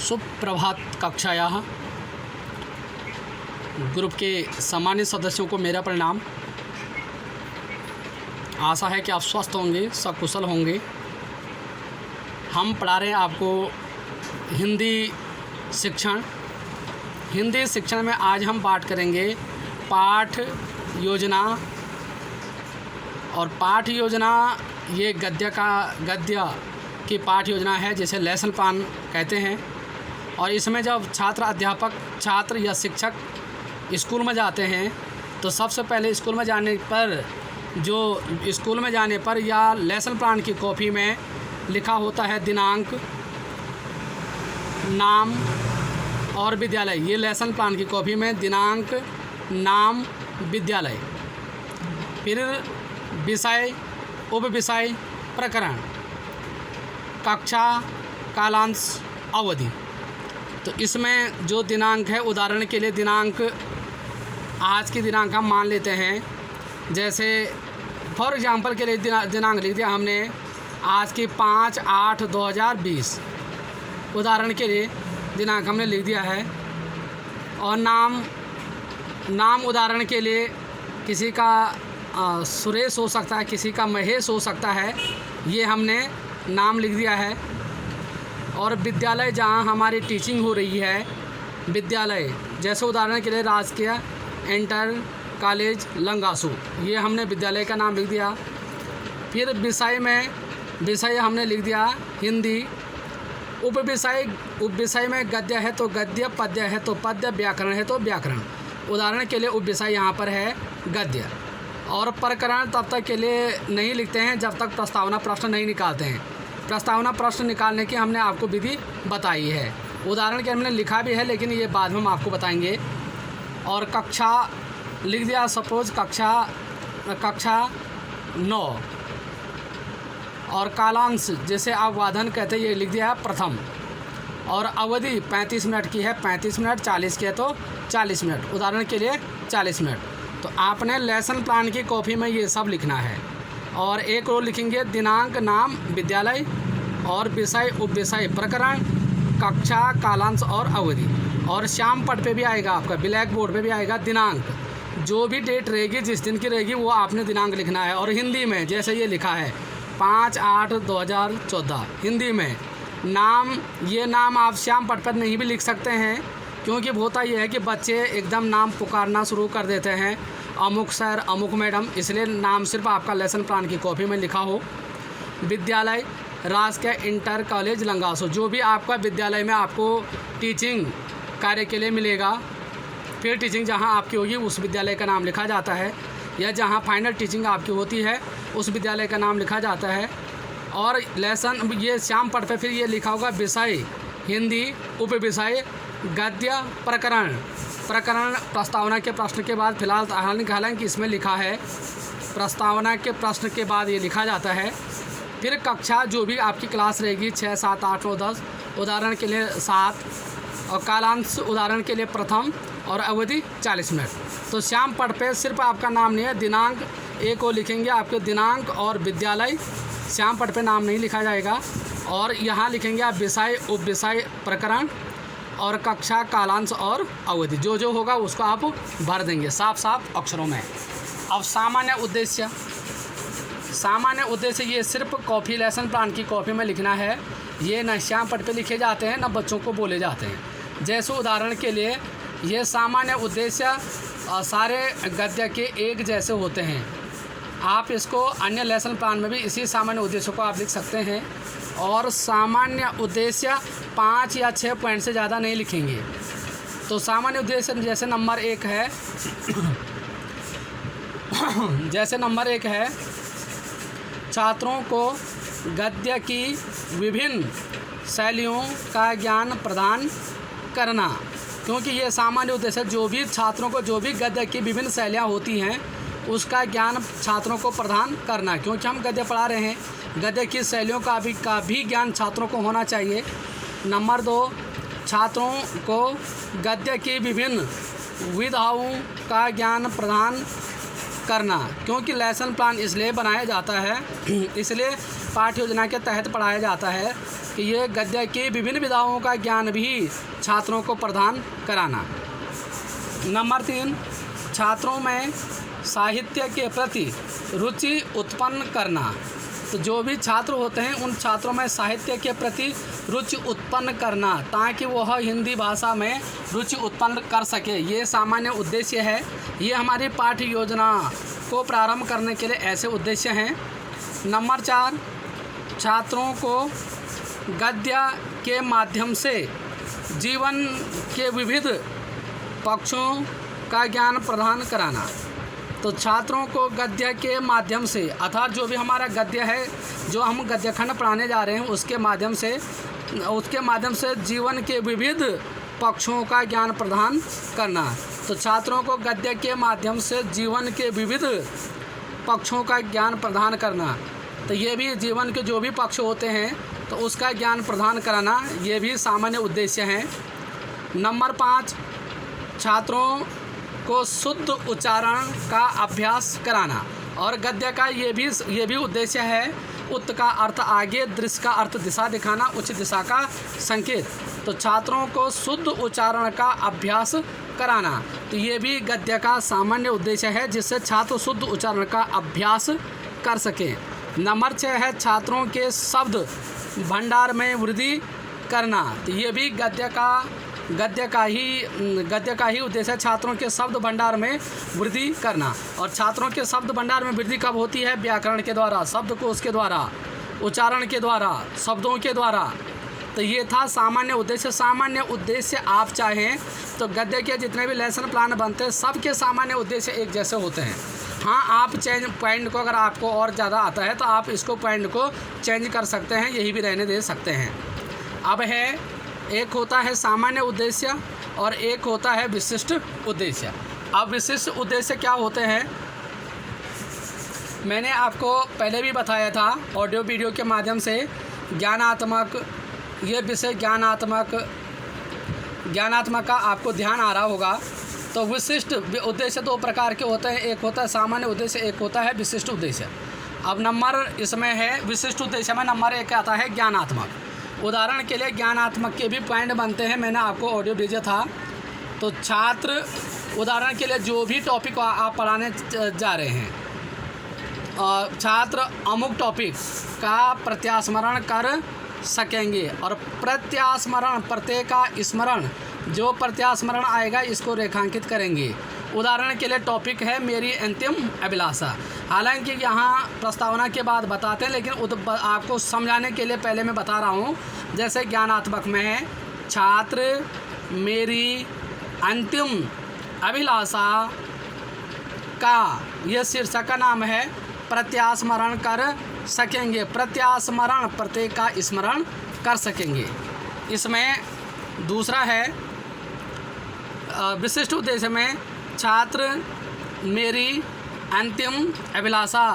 सुप्रभात कक्षायाः ग्रुप के सामान्य सदस्यों को मेरा प्रणाम। आशा है कि आप स्वस्थ होंगे, सकुशल होंगे। हम पढ़ा रहे हैं आपको हिंदी शिक्षण। हिंदी शिक्षण में आज हम बात करेंगे पाठ योजना। और पाठ योजना ये गद्य की पाठ योजना है, जिसे लेसन प्लान कहते हैं। और इसमें जब छात्र या शिक्षक स्कूल में जाते हैं तो सबसे पहले स्कूल में जाने पर या लेसन प्लान की कॉपी में लिखा होता है दिनांक, नाम और विद्यालय। ये लेसन प्लान की कॉपी में दिनांक, नाम, विद्यालय, फिर विषय, उपविषय, प्रकरण, कक्षा, कालांश, अवधि। तो इसमें जो दिनांक है, उदाहरण के लिए दिनांक, आज की दिनांक हम मान लेते हैं। जैसे फॉर एग्जांपल के लिए दिनांक लिख दिया हमने आज की 5/8/2020। उदाहरण के लिए दिनांक हमने लिख दिया है। और नाम उदाहरण के लिए किसी का सुरेश हो सकता है, किसी का महेश हो सकता है, ये हमने नाम लिख दिया है। और विद्यालय जहाँ हमारी टीचिंग हो रही है, विद्यालय जैसे उदाहरण के लिए राजकीय इंटर कॉलेज लंगासू, ये हमने विद्यालय का नाम लिख दिया। फिर विषय हमने लिख दिया हिंदी। उपविषय में गद्य है तो गद्य, पद्य है तो पद्य, व्याकरण है तो व्याकरण। उदाहरण के लिए उपविषय यहाँ पर है गद्य। और प्रकरण तब तक के लिए नहीं लिखते हैं जब तक प्रस्तावना प्रश्न नहीं निकालते हैं। प्रस्तावना प्रश्न निकालने की हमने आपको विधि बताई है। उदाहरण के हमने लिखा भी है, लेकिन ये बाद में हम आपको बताएंगे। और कक्षा लिख दिया, सपोज कक्षा 9। और कालांश जैसे आप वाधन कहते हैं, ये लिख दिया है प्रथम। और अवधि 35 मिनट की है, 35 मिनट, 40 की है तो 40 मिनट। उदाहरण के लिए 40 मिनट। तो आपने लेसन प्लान की कॉपी में ये सब लिखना है। और एक रो लिखेंगे दिनांक, नाम, विद्यालय, और विषय, उपविषय, प्रकरण, कक्षा, कालांश और अवधि। और श्याम पट पे भी आएगा, आपका ब्लैक बोर्ड पे भी आएगा दिनांक। जो भी डेट रहेगी, जिस दिन की रहेगी, वो आपने दिनांक लिखना है। और हिंदी में जैसे ये लिखा है 5/8/2014 हिंदी में। नाम, ये नाम आप श्याम पट पर नहीं भी लिख सकते हैं, क्योंकि होता यह है कि बच्चे एकदम नाम पुकारना शुरू कर देते हैं, अमुक सर, अमुक मैडम, इसलिए नाम सिर्फ आपका लेसन प्लान की कॉपी में लिखा हो। विद्यालय राजकीय इंटर कॉलेज लंगासू, जो भी आपका विद्यालय में आपको टीचिंग कार्य के लिए मिलेगा, फिर टीचिंग जहां आपकी होगी उस विद्यालय का नाम लिखा जाता है, या जहां फाइनल टीचिंग आपकी होती है उस विद्यालय का नाम लिखा जाता है। और लेसन ये श्याम पट पे फिर ये लिखा होगा विषय हिंदी, उपविषय गद्य, प्रकरण प्रस्तावना के प्रश्न के बाद, फिलहाल हालांकि इसमें लिखा है प्रस्तावना के प्रश्न के बाद ये लिखा जाता है। फिर कक्षा, जो भी आपकी क्लास रहेगी 6, 7, 8, 9, 10, उदाहरण के लिए 7। और कालांश उदाहरण के लिए प्रथम। और अवधि 40 मिनट। तो श्याम पट पे सिर्फ आपका नाम नहीं है, दिनांक एक को लिखेंगे आपके दिनांक और विद्यालय। श्याम पट पे नाम नहीं लिखा जाएगा। और यहाँ लिखेंगे आप विषय, उपविषय, प्रकरण और कक्षा, कालांश और अवधि। जो होगा उसको आप भर देंगे साफ अक्षरों में। अब सामान्य उद्देश्य ये सिर्फ कॉपी, लेसन प्लान की कॉपी में लिखना है। ये न श्याम पट पे लिखे जाते हैं, न बच्चों को बोले जाते हैं। जैसे उदाहरण के लिए ये सामान्य उद्देश्य सारे गद्य के एक जैसे होते हैं। आप इसको अन्य लेसन प्लान में भी इसी सामान्य उद्देश्य को आप लिख सकते हैं। और सामान्य उद्देश्य 5 या 6 पॉइंट से ज़्यादा नहीं लिखेंगे। तो सामान्य उद्देश्य जैसे नंबर 1 है छात्रों को गद्य की विभिन्न शैलियों का ज्ञान प्रदान करना। क्योंकि ये सामान्य उद्देश्य जो भी छात्रों को जो भी गद्य की विभिन्न शैलियाँ होती हैं उसका ज्ञान छात्रों को प्रदान करना। क्योंकि हम गद्य पढ़ा रहे हैं, गद्य की शैलियों का भी ज्ञान छात्रों को होना चाहिए। नंबर 2, छात्रों को गद्य की विभिन्न विधाओं का ज्ञान प्रदान करना। क्योंकि लेसन प्लान इसलिए बनाया जाता है, इसलिए पाठ्य योजना के तहत पढ़ाया जाता है कि ये गद्य की विभिन्न विधाओं का ज्ञान भी छात्रों को प्रदान कराना। नंबर 3, छात्रों में साहित्य के प्रति रुचि उत्पन्न करना। तो जो भी छात्र होते हैं उन छात्रों में साहित्य के प्रति रुचि उत्पन्न करना ताकि वह हिंदी भाषा में रुचि उत्पन्न कर सके, ये सामान्य उद्देश्य है। ये हमारी पाठ्य योजना को प्रारंभ करने के लिए ऐसे उद्देश्य हैं। नंबर 4, छात्रों को गद्य के माध्यम से जीवन के विविध पक्षों का ज्ञान प्रदान कराना। तो छात्रों को गद्य के माध्यम से अर्थात जो भी हमारा गद्य है, जो हम गद्यखंड पढ़ाने जा रहे हैं उसके माध्यम से जीवन के विविध पक्षों का ज्ञान प्रदान करना। तो छात्रों को गद्य के माध्यम से जीवन के विविध पक्षों का ज्ञान प्रदान करना, तो ये भी जीवन के जो भी पक्ष होते हैं तो उसका ज्ञान प्रदान कराना, ये भी सामान्य उद्देश्य हैं। नंबर 5, छात्रों को शुद्ध उच्चारण का अभ्यास कराना। और गद्य का ये भी उद्देश्य है। उत का अर्थ आगे, दृश्य का अर्थ दिशा दिखाना, उच्च दिशा का संकेत। तो छात्रों को शुद्ध उच्चारण का अभ्यास कराना, तो ये भी गद्य का सामान्य उद्देश्य है जिससे छात्र शुद्ध उच्चारण का अभ्यास कर सकें। नंबर 6 है छात्रों के शब्द भंडार में वृद्धि करना। तो ये भी गद्य का ही उद्देश्य है, छात्रों के शब्द भंडार में वृद्धि करना। और छात्रों के शब्द भंडार में वृद्धि कब होती है? व्याकरण के द्वारा, शब्दकोश के द्वारा, उच्चारण के द्वारा, शब्दों के द्वारा। तो ये था सामान्य उद्देश्य। सामान्य उद्देश्य आप चाहें तो गद्य के जितने भी लेसन प्लान बनते हैं सबके सामान्य उद्देश्य एक जैसे होते हैं। हाँ, आप पॉइंट को अगर आपको और ज़्यादा आता है तो आप इसको पॉइंट को चेंज कर सकते हैं, यही भी रहने दे सकते हैं। अब है एक होता है सामान्य उद्देश्य और एक होता है विशिष्ट उद्देश्य। अब विशिष्ट उद्देश्य क्या होते हैं? मैंने आपको पहले भी बताया था ऑडियो वीडियो के माध्यम से। ज्ञानात्मक, ये विषय ज्ञानात्मक का आपको ध्यान आ रहा होगा। तो विशिष्ट उद्देश्य 2 प्रकार के होते हैं, एक होता है सामान्य उद्देश्य, एक होता है विशिष्ट उद्देश्य। अब नंबर इसमें है विशिष्ट उद्देश्य में नंबर 1 आता है ज्ञानात्मक। उदाहरण के लिए ज्ञानात्मक के भी पॉइंट बनते हैं, मैंने आपको ऑडियो भेजा था। तो छात्र उदाहरण के लिए जो भी टॉपिक आप पढ़ाने जा रहे हैं, छात्र अमुक टॉपिक का प्रत्यास्मरण कर सकेंगे। और प्रत्यास्मरण, प्रत्यय का स्मरण, जो प्रत्यास्मरण आएगा इसको रेखांकित करेंगे। उदाहरण के लिए टॉपिक है मेरी अंतिम अभिलाषा। हालांकि यहाँ प्रस्तावना के बाद बताते हैं, लेकिन आपको समझाने के लिए पहले मैं बता रहा हूँ। जैसे ज्ञानात्मक में है छात्र मेरी अंतिम अभिलाषा का, यह शीर्षक का नाम है, प्रत्यास्मरण कर सकेंगे। प्रत्यास्मरण, प्रत्यय का स्मरण कर सकेंगे। इसमें दूसरा है विशिष्ट उद्देश्य में छात्र मेरी अंतिम अभिलाषा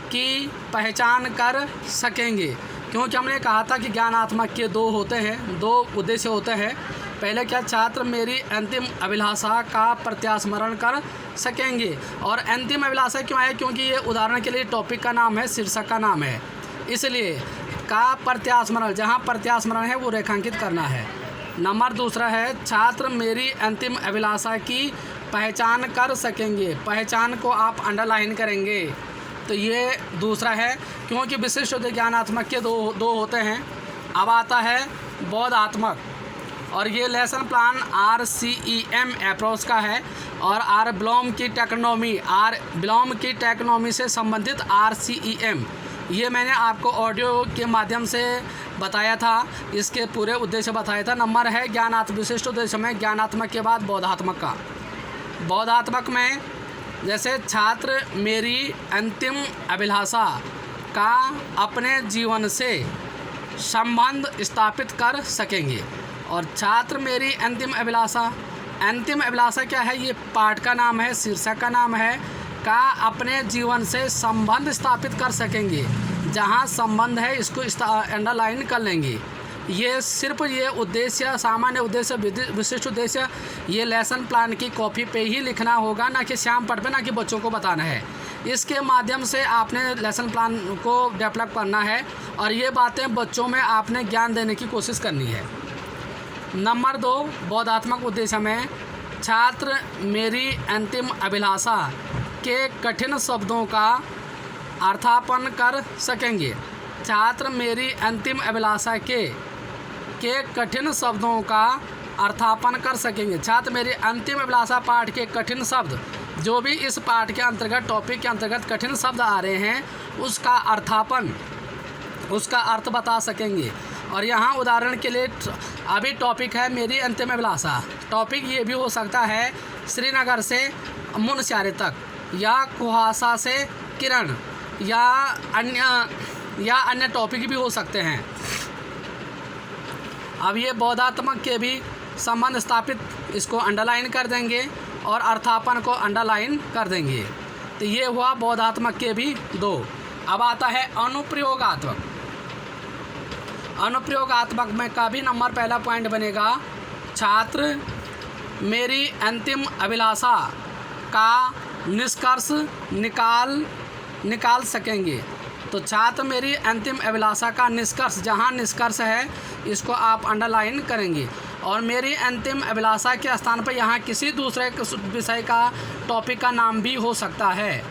की पहचान कर सकेंगे। क्योंकि हमने कहा था कि ज्ञानात्मक के 2 होते हैं, 2 उद्देश्य होते हैं। पहले क्या, छात्र मेरी अंतिम अभिलाषा का प्रत्यास्मरण कर सकेंगे। और अंतिम अभिलाषा क्यों है? क्योंकि ये उदाहरण के लिए टॉपिक का नाम है, शीर्षक का नाम है, इसलिए का प्रत्यास्मरण, जहाँ प्रत्यास्मरण है वो रेखांकित करना है। नंबर दूसरा है छात्र मेरी अंतिम अभिलाषा की पहचान कर सकेंगे। पहचान को आप अंडरलाइन करेंगे। तो ये दूसरा है, क्योंकि विशिष्ट ज्ञानात्मक के दो होते हैं। अब आता है बोधात्मक, और ये लेसन प्लान RCEM अप्रोच का है। और ब्लॉम की टेक्नोमी से संबंधित RCEM, ये मैंने आपको ऑडियो के माध्यम से बताया था, इसके पूरे उद्देश्य बताया था। नंबर है ज्ञानात्मक, विशिष्ट उद्देश्य में ज्ञानात्मक के बाद बोधात्मक का। बोधात्मक में जैसे छात्र मेरी अंतिम अभिलाषा का अपने जीवन से संबंध स्थापित कर सकेंगे। और छात्र मेरी अंतिम अभिलाषा क्या है? ये पाठ का नाम है, शीर्षक का नाम है, का अपने जीवन से संबंध स्थापित कर सकेंगे। जहाँ संबंध है इसको अंडरलाइन कर लेंगे। ये सिर्फ ये उद्देश्य, सामान्य उद्देश्य, विशिष्ट उद्देश्य, ये लेसन प्लान की कॉपी पे ही लिखना होगा, ना कि श्याम पट पे, ना कि बच्चों को बताना है। इसके माध्यम से आपने लेसन प्लान को डेवलप करना है और ये बातें बच्चों में आपने ज्ञान देने की कोशिश करनी है। नंबर 2, बोधात्मक उद्देश्य में छात्र मेरी अंतिम अभिलाषा के कठिन शब्दों का अर्थापन कर सकेंगे। छात्र मेरी अंतिम अभिलाषा के कठिन शब्दों का अर्थापन कर सकेंगे। छात्र मेरी अंतिम अभिलाषा पाठ के कठिन शब्द, जो भी इस पाठ के अंतर्गत, टॉपिक के अंतर्गत कठिन शब्द आ रहे हैं, उसका अर्थापन, उसका अर्थ बता सकेंगे। और यहाँ उदाहरण के लिए अभी टॉपिक है मेरी अंतिम अभिलाषा। टॉपिक ये भी हो सकता है श्रीनगर से मुनस्यारी तक, या कुहासा से किरण, या अन्य टॉपिक भी हो सकते हैं। अब ये बोधात्मक के भी संबंध स्थापित, इसको अंडरलाइन कर देंगे और अर्थापन को अंडरलाइन कर देंगे। तो ये हुआ बोधात्मक के भी 2। अब आता है अनुप्रयोगात्मक। अनुप्रयोगात्मक में का भी नंबर पहला पॉइंट बनेगा छात्र मेरी अंतिम अभिलाषा का निष्कर्ष निकाल सकेंगे। तो छात्र मेरी अंतिम अभिलाषा का निष्कर्ष, जहाँ निष्कर्ष है इसको आप अंडरलाइन करेंगे। और मेरी अंतिम अभिलाषा के स्थान पर यहाँ किसी दूसरे विषय का, टॉपिक का नाम भी हो सकता है।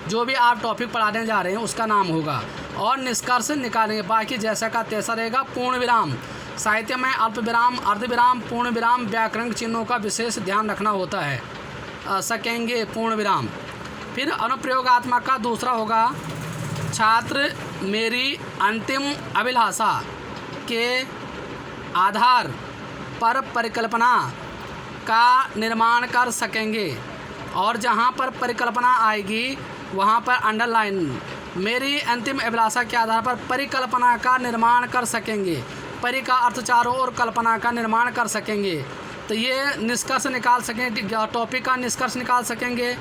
जो भी आप टॉपिक पढ़ाने जा रहे हैं उसका नाम होगा और निष्कर्ष निकालेंगे। बाकी जैसा का तैसा रहेगा। पूर्ण विराम, साहित्य में अल्प विराम, अर्ध विराम, पूर्ण विराम, व्याकरण चिन्हों का विशेष ध्यान रखना होता है। सकेंगे, पूर्ण विराम। फिर अनुप्रयोगात्मक का दूसरा होगा छात्र मेरी अंतिम अभिलाषा के आधार पर परिकल्पना का निर्माण कर सकेंगे। और जहाँ पर परिकल्पना आएगी वहाँ पर अंडरलाइन, मेरी अंतिम अभिलाषा के आधार पर परिकल्पना का निर्माण कर सकेंगे। परि का अर्थ चारों ओर, कल्पना का निर्माण कर सकेंगे। तो ये निष्कर्ष निकाल सकेंगे, टॉपिक का निष्कर्ष निकाल सकेंगे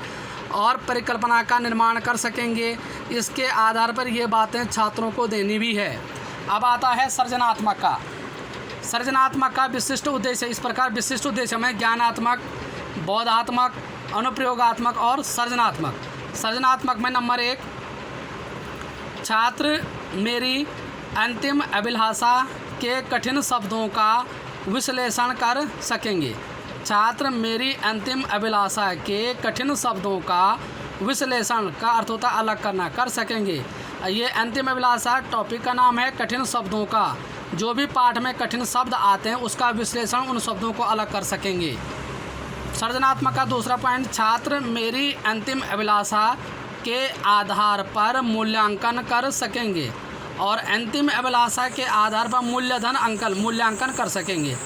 और परिकल्पना का निर्माण कर सकेंगे। इसके आधार पर ये बातें छात्रों को देनी भी है। अब आता है सृजनात्मक का। सृजनात्मक का विशिष्ट उद्देश्य इस प्रकार, विशिष्ट उद्देश्य में ज्ञानात्मक, बोधात्मक, अनुप्रयोगात्मक और सृजनात्मक। सृजनात्मक में नंबर 1, छात्र मेरी अंतिम अभिलाषा के कठिन शब्दों का विश्लेषण कर सकेंगे। छात्र मेरी अंतिम अभिलाषा के कठिन शब्दों का विश्लेषण, का अर्थ होता है अलग करना, कर सकेंगे। ये अंतिम अभिलाषा टॉपिक का नाम है कठिन शब्दों का। जो भी पाठ में कठिन शब्द आते हैं उसका विश्लेषण, उन शब्दों को अलग कर सकेंगे। सृजनात्मक का दूसरा पॉइंट, छात्र मेरी अंतिम अभिलाषा के आधार पर मूल्यांकन कर सकेंगे। और अंतिम अभिलाषा के आधार पर मूल्यांकन कर सकेंगे।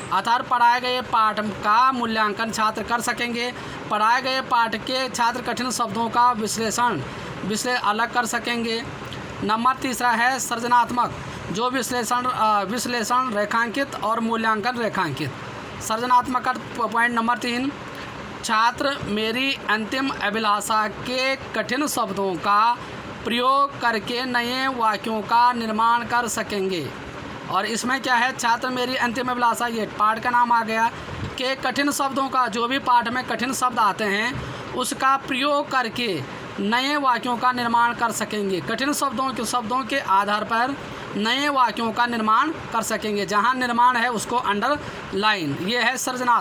अर्थात पढ़ाए गए पाठ का मूल्यांकन छात्र कर सकेंगे। पढ़ाए गए पाठ के छात्र कठिन शब्दों का विश्लेषण अलग कर सकेंगे। नंबर 3 है सृजनात्मक, जो विश्लेषण रेखांकित और मूल्यांकन रेखांकित। सृजनात्मक का पॉइंट नंबर 3, छात्र मेरी अंतिम अभिलाषा के कठिन शब्दों का प्रयोग करके नए वाक्यों का निर्माण कर सकेंगे। और इसमें क्या है, छात्र मेरी अंतिम अभिलाषा, ये पाठ का नाम आ गया, के कठिन शब्दों का, जो भी पाठ में कठिन शब्द आते हैं उसका प्रयोग करके नए वाक्यों का निर्माण कर सकेंगे। कठिन शब्दों के आधार पर नए वाक्यों का निर्माण कर सकेंगे। जहाँ निर्माण है उसको अंडरलाइन। ये है सृजनात्मक।